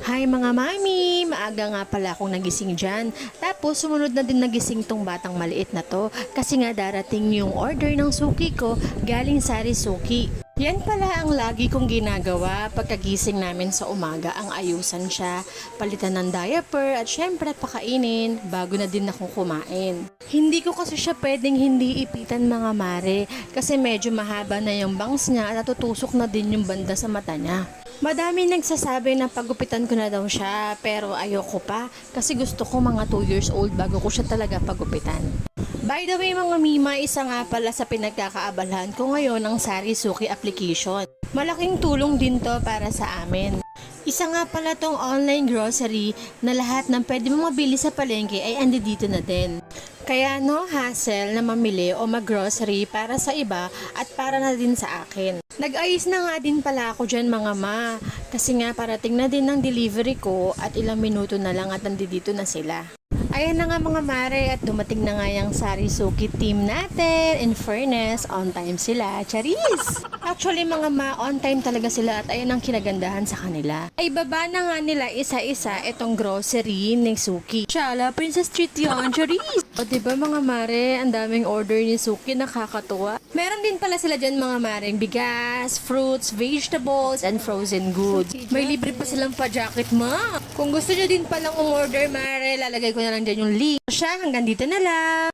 Hi mga mami! Maaga nga pala akong nagising dyan. Tapos sumunod na din nagising tong batang maliit na to kasi nga darating yung order ng suki ko galing Sari Suki. Yan pala ang lagi kong ginagawa pagkagising namin sa umaga, ang ayusan siya, palitan ng diaper at syempre pakainin bago na din akong kumain. Hindi ko kasi siya pwedeng hindi ipitan mga mare kasi medyo mahaba na yung bangs niya at natutusok na din yung banda sa mata niya. Madami nagsasabi na pagupitan ko na daw siya pero ayoko pa kasi gusto ko mga 2 years old bago ko siya talaga pagupitan. By the way mga Mima, isa nga pala sa pinagkakaabalahan ko ngayon ang Sari Suki application. Malaking tulong din to para sa amin. Isa nga pala tong online grocery na lahat ng pwede mong mabili sa palengke ay andi dito na din. Kaya no hassle na mamili o mag-grocery para sa iba at para na din sa akin. Nag-ayos na nga din pala ako dyan mga ma. Kasi nga parating na din ang delivery ko at ilang minuto na lang at nandito na sila. Ayan na nga mga mare at dumating na nga yung Sari Suki team natin. In fairness, on time sila. Charis! Actually mga ma, on time talaga sila at ayan ang kinagandahan sa kanila. Ay baba na nga nila isa-isa itong grocery ni Suki. Shala, Princess Street yun, Charis! O diba mga mare, ang daming order ni Suki, nakakatuwa. Meron din pala sila dyan mga mare, bigas, fruits, vegetables, and frozen goods. May libre pa silang pa-jacket ma. Kung gusto nyo din palang umorder mare, lalagay ko na lang dyan yung link. Siya, hanggang dito na lang.